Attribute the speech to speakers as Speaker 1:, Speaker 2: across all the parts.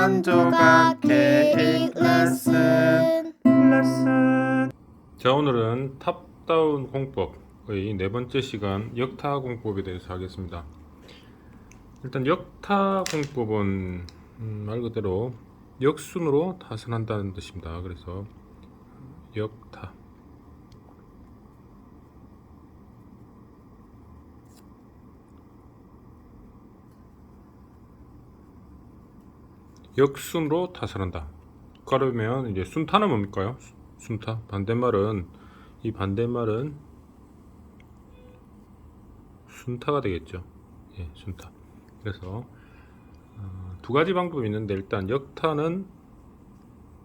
Speaker 1: 한 조각 케이크 레슨.
Speaker 2: 자, 오늘은 탑다운 공법의 네 번째 시간 역타 공법에 대해서 하겠습니다. 일단 역타 공법은 말 그대로 역순으로 탓을 한다는 뜻입니다. 그래서 역타, 역순으로 탓을 한다. 그러면 이제 순타는 뭡니까요? 순타, 반대말은, 이 반대말은 순타가 되겠죠. 예, 순타. 그래서 두 가지 방법이 있는데, 일단 역타는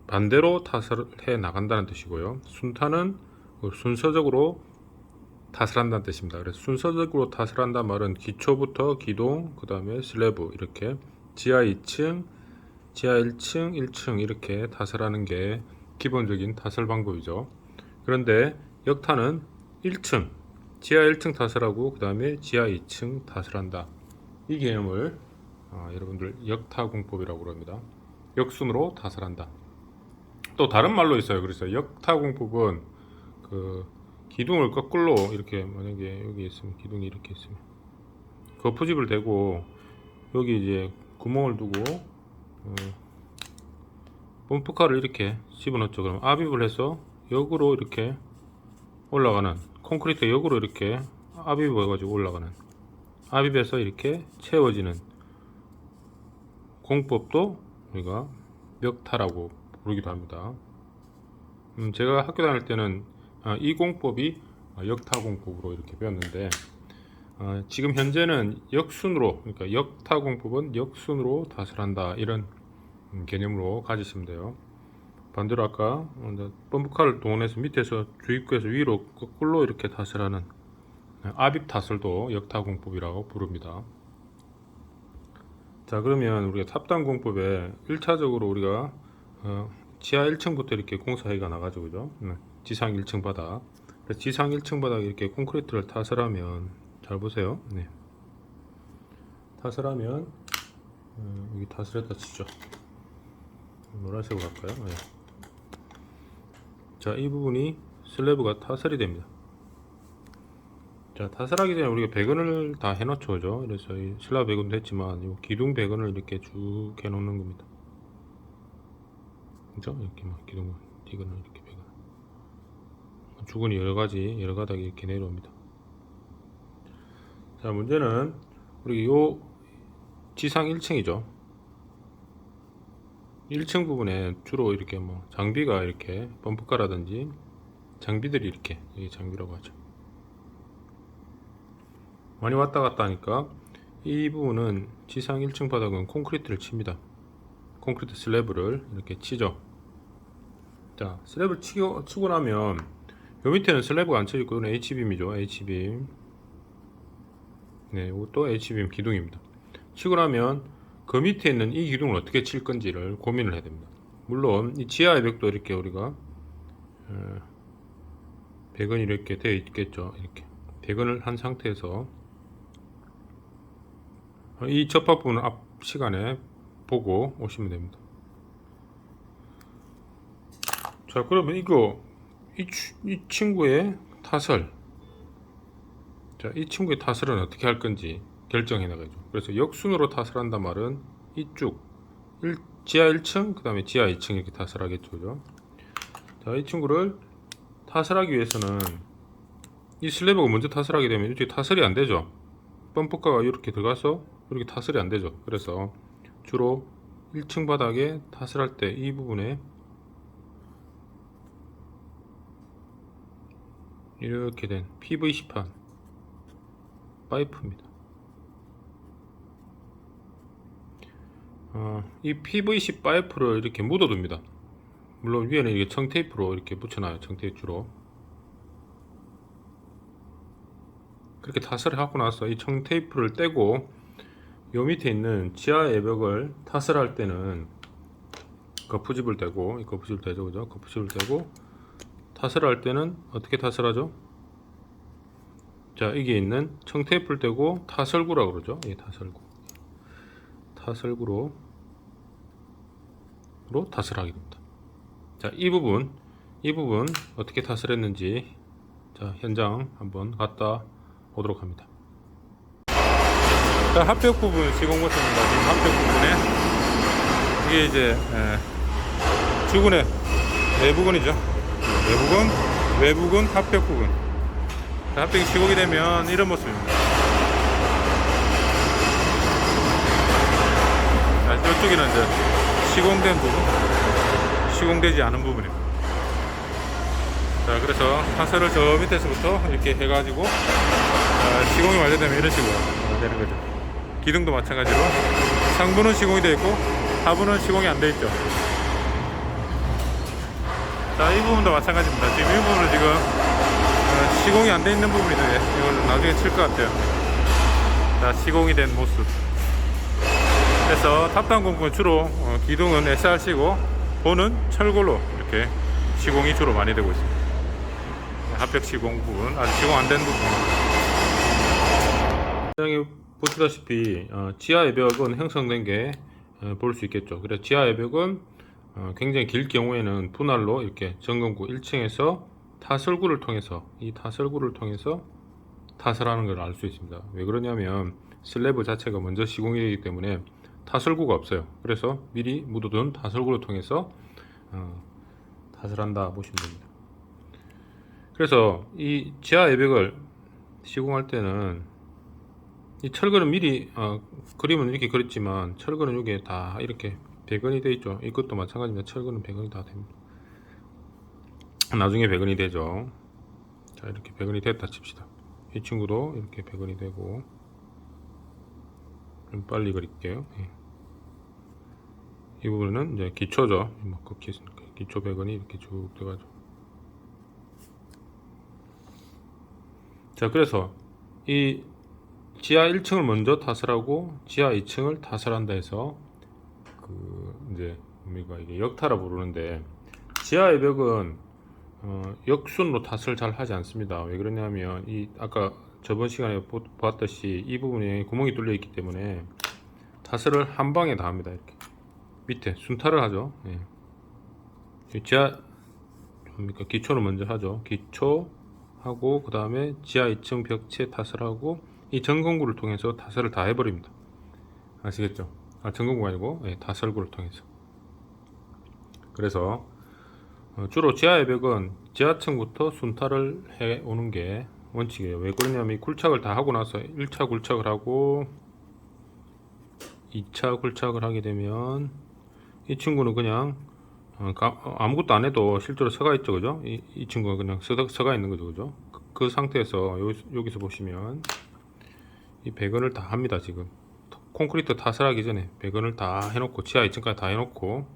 Speaker 2: 반대로 탓을 해 나간다는 뜻이고요. 순타는 순서적으로 탓을 한다는 뜻입니다. 그래서 순서적으로 탓을 한다 말은 기초부터 기둥, 그 다음에 슬래브, 이렇게 지하 2층, 지하 1층, 1층 이렇게 탓을 하는 게 기본적인 탓을 방법이죠. 그런데 역타는 1층, 지하 1층 탓을 하고 그 다음에 지하 2층 탓을 한다. 이 개념을 여러분들 역타 공법이라고 합니다. 역순으로 탓을 한다. 또 다른 말로 있어요. 그래서 역타 공법은 그 기둥을 거꾸로 이렇게, 만약에 여기 있으면, 기둥이 이렇게 있으면 거푸집을 대고 여기 이제 구멍을 두고 펌프카를 이렇게 집어넣죠. 그럼 압입을 해서 역으로 이렇게 올라가는, 콘크리트 역으로 이렇게 압입을 해가지고 올라가는, 압입에서 이렇게 채워지는 공법도 우리가 역타라고 부르기도 합니다. 제가 학교 다닐 때는 이 공법이 역타 공법으로 이렇게 배웠는데, 지금 현재는 역순으로, 그러니까 역타 공법은 역순으로 탓을 한다, 이런 개념으로 가지시면 돼요. 반대로 아까 펌프카를 동원해서 밑에서 주입구에서 위로 거꾸로 이렇게 탓을 하는 압입 탓을도 역타 공법이라고 부릅니다. 자, 그러면 우리가 탑다운 공법에 1차적으로 우리가 지하 1층부터 이렇게 공사회가 나가죠, 그죠? 지상 1층 바닥. 그래서 지상 1층 바닥에 이렇게 콘크리트를 탓을 하면, 잘 보세요. 네. 탓을 하면 여기 탓을 했다 치죠. 노란색으로 할까요? 네. 자, 이 부분이 슬래브가 타설이 됩니다. 자, 타설하기 전에 우리가 배건을 다 해놓죠, 그죠? 그래서 이 슬라브 배건도 했지만 이 기둥 배건을 이렇게 쭉 해놓는 겁니다. 그죠? 이렇게 막 기둥 디건을 이렇게 배건. 주근이 여러 가닥이 이렇게 내려옵니다. 자, 문제는 우리 요 지상 1층이죠. 1층 부분에 주로 이렇게 뭐 장비가 이렇게 펌프카라든지 장비들이 이렇게, 이게 장비라고 하죠. 많이 왔다 갔다 하니까 이 부분은 지상 1층 바닥은 콘크리트를 칩니다. 콘크리트 슬래브를 이렇게 치죠. 자, 슬래브를 치고 나면 요 밑에는 슬래브가 안 쳐있고 이건 H빔이죠. H빔. 네, 이것도 H빔 기둥입니다. 치고 나면 그 밑에 있는 이 기둥을 어떻게 칠 건지를 고민을 해야 됩니다. 물론 이 지하의 벽도 이렇게 우리가 배건이 이렇게 되어 있겠죠. 이렇게 배건을 한 상태에서 이 접합 부분을 앞 시간에 보고 오시면 됩니다. 자, 그러면 이 친구의 타설, 자, 이 친구의 타설은 어떻게 할 건지 결정해 나가죠. 그래서 역순으로 타설한단 말은 이쪽 지하 1층, 그 다음에 지하 2층 이렇게 타설하겠죠, 그죠? 자, 이 친구를 타설하기 위해서는 이 슬래브가 먼저 타설하게 되면 이렇게 타설이 안 되죠. 펌프카가 이렇게 들어가서 이렇게 타설이 안 되죠. 그래서 주로 1층 바닥에 타설할 때 이 부분에 이렇게 된 PVC판 파이프입니다. 이 PVC 파이프를 이렇게 묻어둡니다. 물론 위에는 이게 청테이프로 이렇게 붙여놔요. 청테이프 주로. 그렇게 타설을 하고 나서 이 청테이프를 떼고 요 밑에 있는 지하 외벽을 타설할 때는 거푸집을 대고, 이 거푸집을 대죠, 그죠? 거푸집을 대고 타설할 때는 어떻게 타설하죠? 자, 이게 있는 청테이프를 떼고 타설구라고 그러죠. 이 타설구. 타설구로 탓을 하게 됩니다. 자, 이 부분 어떻게 탓을 했는지 자, 현장 한번 갔다 오도록 합니다. 자, 합벽 부분 시공 모습입니다. 지금 합벽 부분에 이게 이제 주근의 내부근이죠. 외부근 합벽 부분. 자, 합벽이 시공이 되면 이런 모습입니다. 자, 이쪽에는 이제 시공된 부분, 시공되지 않은 부분입니다. 자, 그래서 타설을 저 밑에서부터 이렇게 해가지고 시공이 완료되면 이런 식으로 되는 거죠. 기둥도 마찬가지로 상부는 시공이 되어 있고 하부는 시공이 안 되어 있죠. 자, 이 부분도 마찬가지입니다. 지금 이 부분은 지금 시공이 안 되어 있는 부분인데 이걸 나중에 칠 것 같아요. 자, 시공이 된 모습. 그래서 탑다운 공구는 주로 기둥은 SRC고 본은 철골로 이렇게 시공이 주로 많이 되고 있습니다. 합벽 시공 부분, 아직 시공 안 된 부분. 여기 보시다시피 지하 외벽은 형성된 게 볼 수 있겠죠. 그래서 지하 외벽은 굉장히 길 경우에는 분할로 이렇게 전건구 1층에서 타설구를 통해서 타설하는 걸 알 수 있습니다. 왜 그러냐면 슬래브 자체가 먼저 시공이 되기 때문에 타설구가 없어요. 그래서 미리 묻어둔 타설구를 통해서 타설한다 보시면 됩니다. 그래서 이 지하 외벽을 시공할 때는 이 철근은 미리 그림은 이렇게 그렸지만 철근은 여기에 다 이렇게 배건이 되어 있죠. 이것도 마찬가지입니다. 철근은 배건이 다 됩니다. 나중에 배건이 되죠. 자, 이렇게 배건이 됐다 칩시다. 이 친구도 이렇게 배건이 되고, 좀 빨리 그릴게요. 예. 이 부분은 이제 기초죠. 뭐 기초 배건이 이렇게 쭉 돼가지고. 자, 그래서 이 지하 1층을 먼저 타설하고 지하 2층을 타설한다 해서 이제 우리가 이게 역타라 부르는데, 지하 외벽은 역순으로 탓을 잘 하지 않습니다. 왜 그러냐면 이 아까 저번 시간에 보았듯이 이 부분에 구멍이 뚫려 있기 때문에 탓을 한 방에 다 합니다. 이렇게 밑에 순타를 하죠. 예. 지하 기초를 먼저 하죠. 기초 하고 그 다음에 지하 2층 벽체 탓을 하고 이 전건구를 통해서 타설을 다 해버립니다. 아시겠죠? 전건구가 아니고 타설구를 통해서. 그래서 주로 지하 외벽은 지하층부터 순타를 해 오는 게 원칙이에요. 왜 그러냐면 이 굴착을 다 하고 나서 1차 굴착을 하고 2차 굴착을 하게 되면 이 친구는 그냥 아무것도 안 해도 실제로 서가 있죠. 그죠? 이 친구가 그냥 서가 있는 거죠. 그죠? 그 상태에서 여기서 보시면 이 배건을 다 합니다. 지금 콘크리트 타설하기 전에 배건을 다 해놓고 지하 2층까지 다 해놓고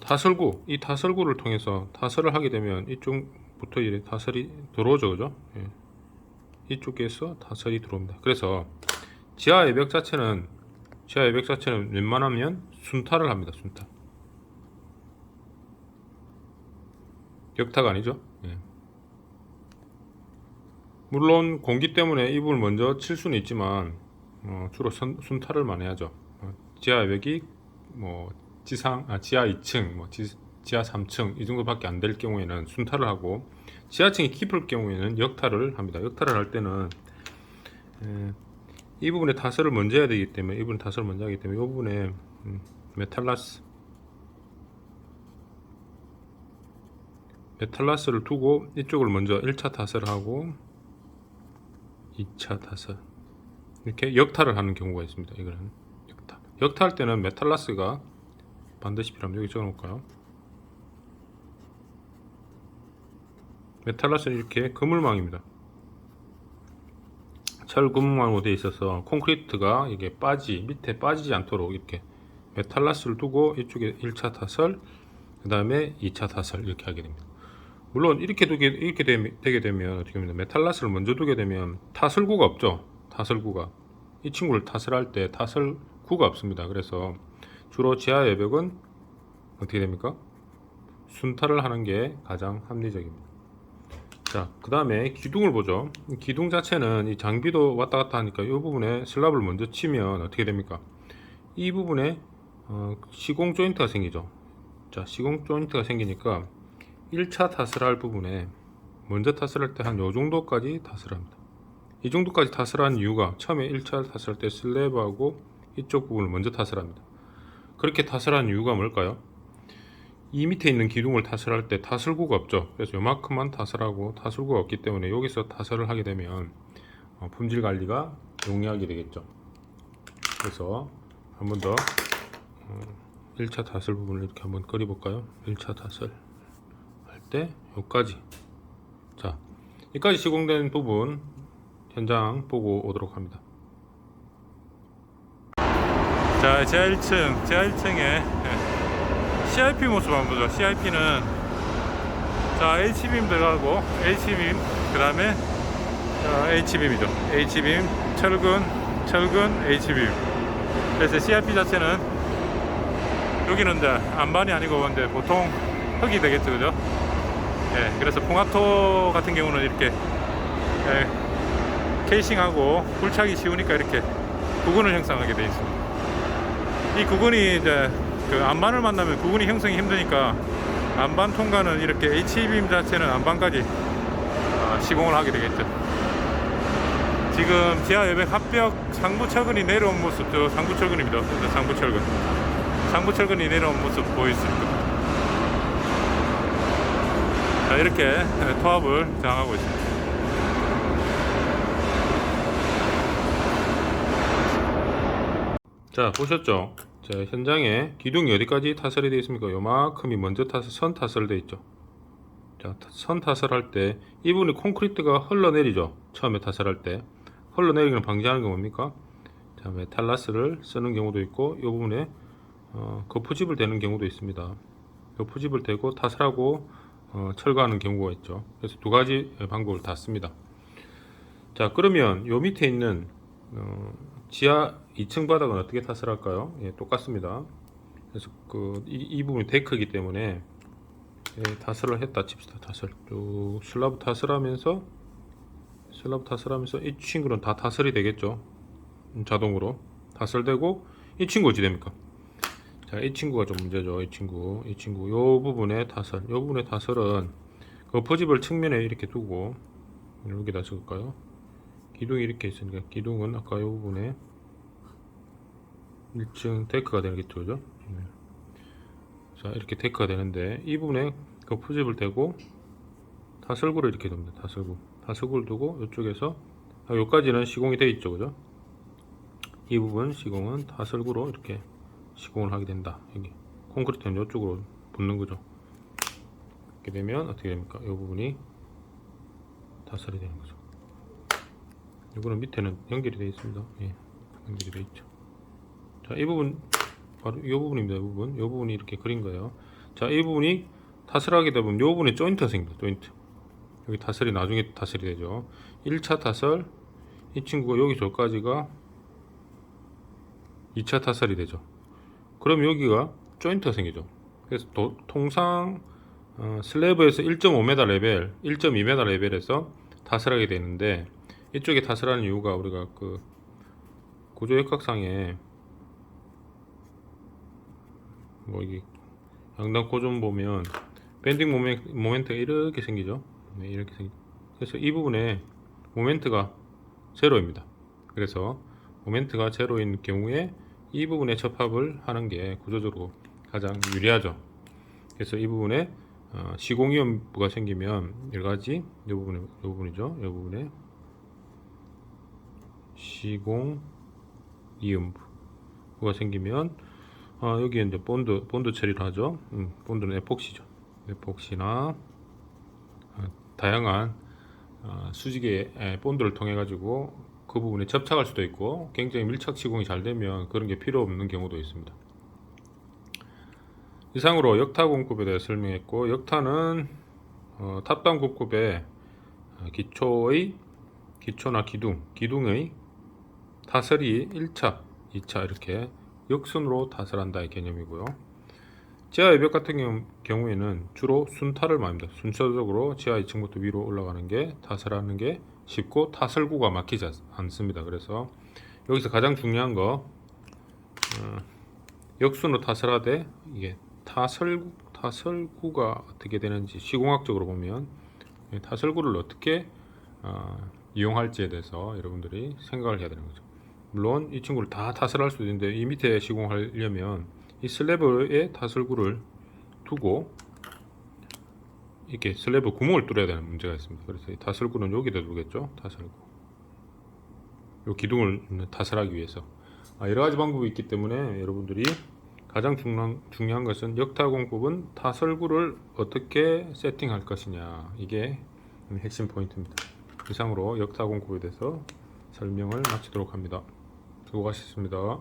Speaker 2: 타설구, 이 타설구를 통해서 타설을 하게 되면 이쪽부터 이제 타설이 들어오죠. 그죠? 예. 이쪽에서 타설이 들어옵니다. 그래서 지하 외벽 자체는 웬만하면 순타를 합니다. 순타. 격타가 아니죠. 예. 물론 공기 때문에 이 부분을 먼저 칠 수는 있지만 주로 순타를 많이 하죠. 지하 외벽이 뭐 지하 2층, 뭐 지하 3층 이 정도밖에 안 될 경우에는 순타를 하고, 지하층이 깊을 경우에는 역타를 합니다. 역타를 할 때는 이 부분에 타설을 먼저 해야 되기 때문에, 이 부분 타설을 먼저 하기 때문에 이 부분에 메탈라스를 두고 이쪽을 먼저 1차 타설을 하고 2차 타설, 이렇게 역타를 하는 경우가 있습니다. 이거는 역타할 때는 메탈라스가 반드시 필요합니다. 여기 적어놓을까요? 메탈라스는 이렇게 그물망입니다. 철 그물망으로 되어 있어서 콘크리트가 이게 밑에 빠지지 않도록 이렇게 메탈라스를 두고 이쪽에 1차 타설, 그 다음에 2차 타설 이렇게 하게 됩니다. 물론 이렇게 되게 되면 어떻게 됩니까? 메탈라스를 먼저 두게 되면 타설구가 없죠. 타설구가 이 친구를 타설할 때 타설구가 없습니다. 그래서 주로 지하 외벽은 어떻게 됩니까? 순타를 하는 게 가장 합리적입니다. 자, 그 다음에 기둥을 보죠. 기둥 자체는 이 장비도 왔다 갔다 하니까 이 부분에 슬랍을 먼저 치면 어떻게 됩니까? 이 부분에 시공 조인트가 생기죠. 자, 시공 조인트가 생기니까 1차 탓을 할 부분에 먼저 탓을 할 때 한 요 정도까지 탓을 합니다. 이 정도까지 탓을 한 이유가 처음에 1차 탓을 할 때 슬래브하고 이쪽 부분을 먼저 탓을 합니다. 그렇게 탓을 한 이유가 뭘까요? 이 밑에 있는 기둥을 탓을 할 때 타설구가 없죠. 그래서 요만큼만 탓을 하고 타설구가 없기 때문에 여기서 탓을 하게 되면 품질 관리가 용이하게 되겠죠. 그래서 한 번 더 1차 탓을 부분을 이렇게 한번 그려 볼까요? 1차 탓을 할 때 여기까지, 자, 여기까지 시공된 부분 현장 보고 오도록 합니다. 자, 지하 1층에 CIP 모습 한번 보죠. CIP는 자, H빔 들어가고 H빔, 그 다음에 H빔이죠. H빔, 철근, H빔. 그래서 CIP 자체는 여기는 이제 안반이 아니고 근데 보통 흙이 되겠죠, 그죠? 예, 그래서 봉합토 같은 경우는 이렇게 케이싱하고 굴착이 쉬우니까 이렇게 구근을 형성하게 되어 있습니다. 이 구근이 이제 그 안반을 만나면 구근이 형성이 힘드니까 안반 통과는 이렇게 H빔 자체는 안반까지 시공을 하게 되겠죠. 지금 지하 외벽 합벽 상부철근이 내려온 모습, 저 상부철근입니다. 상부철근이 내려온 모습 보이십니까? 자, 이렇게 토합을 저항하고 있습니다. 자, 보셨죠? 자, 현장에 기둥이 어디까지 타설이 되어 있습니까? 요만큼이 먼저 선 타설되어 있죠. 자, 선 타설할 때 이 부분이 콘크리트가 흘러내리죠. 처음에 타설할 때 흘러내리기는 방지하는 게 뭡니까? 자, 메탈라스를 쓰는 경우도 있고 이 부분에 거푸집을 대는 경우도 있습니다. 거푸집을 대고 타설하고 철거하는 경우가 있죠. 그래서 두 가지 방법을 다 씁니다. 자, 그러면 요 밑에 있는 지하 2층 바닥은 어떻게 탓을 할까요? 예, 똑같습니다. 그래서 이 부분이 데크이기 때문에 탓을 했다 칩시다. 탓을 쭉 슬라브 탓을 하면서 이 친구는 다 탓을이 되겠죠. 자동으로 탓을되고 이 친구 어찌 됩니까? 자, 이 친구가 좀 문제죠. 이 친구 요 부분의 탓을은 그 포집을 측면에 이렇게 두고 여기다 적을까요? 기둥이 이렇게 있으니까 기둥은 아까 이 부분에 1층 데크가 되겠죠, 그죠? 자, 이렇게 데크가 되는데 이 부분에 그 포집을 대고 타설구를 이렇게 둡니다. 타설구를 두고 이쪽에서 여기까지는 시공이 되어 있죠, 그죠? 이 부분 시공은 타설구로 이렇게 시공을 하게 된다. 여기 콘크리트는 이쪽으로 붙는 거죠. 이렇게 되면 어떻게 됩니까? 이 부분이 타설이 되는 거죠. 이거는 밑에는 연결이 되어 있습니다. 예, 연결이 되어 있죠. 자, 이 부분 바로 이 부분입니다. 이 부분이 이렇게 그린 거예요. 자, 이 부분이 타설하게 되면 이 부분에 조인트가 생깁니다. 조인트. 여기 타설이 나중에 타설이 되죠. 1차 타설, 이 친구가 여기서 여기까지가 2차 타설이 되죠. 그럼 여기가 조인트가 생기죠. 그래서 통상 슬래브에서 1.5m 레벨, 1.2m 레벨에서 타설하게 되는데 이쪽에 타설하는 이유가 우리가 그 구조역학상에 뭐 이게 양당 고점 보면 밴딩 모멘트가 이렇게 생기죠. 네, 이렇게 생기죠. 그래서 이 부분에 모멘트가 제로입니다. 그래서 모멘트가 제로인 경우에 이 부분에 접합을 하는 게 구조적으로 가장 유리하죠. 그래서 이 부분에 시공이음부가 생기면 여러가지 이 부분이죠. 이 부분에 시공이음부가 생기면 여기에 이제 본드 처리를 하죠. 본드는 에폭시죠. 에폭시나 다양한 수직의 본드를 통해 가지고 그 부분에 접착할 수도 있고 굉장히 밀착 시공이 잘 되면 그런 게 필요 없는 경우도 있습니다. 이상으로 역타 공급에 대해 설명했고, 역타는 탑다운 공급의 기초나 기둥의 타설이 1차, 2차 이렇게 역순으로 타설한다의 개념이고요. 지하 외벽 같은 경우에는 주로 순타를 말합니다. 순서적으로 지하 2층부터 위로 올라가는 게 타설하는 게 쉽고 타설구가 막히지 않습니다. 그래서 여기서 가장 중요한 거 역순으로 타설하되 이게 타설구가 어떻게 되는지 시공학적으로 보면 타설구를 어떻게 이용할지에 대해서 여러분들이 생각을 해야 되는 거죠. 물론 이 친구를 다 타설할 수도 있는데 이 밑에 시공하려면 이 슬래브에 타설구를 두고 이렇게 슬래브 구멍을 뚫어야 되는 문제가 있습니다. 그래서 이 타설구는 여기다 두겠죠. 타설구. 이 기둥을 타설하기 위해서 여러 가지 방법이 있기 때문에 여러분들이 가장 중요한 것은 역타공법은 타설구를 어떻게 세팅할 것이냐, 이게 핵심 포인트입니다. 이상으로 역타공법에 대해서 설명을 마치도록 합니다. 수고하셨습니다.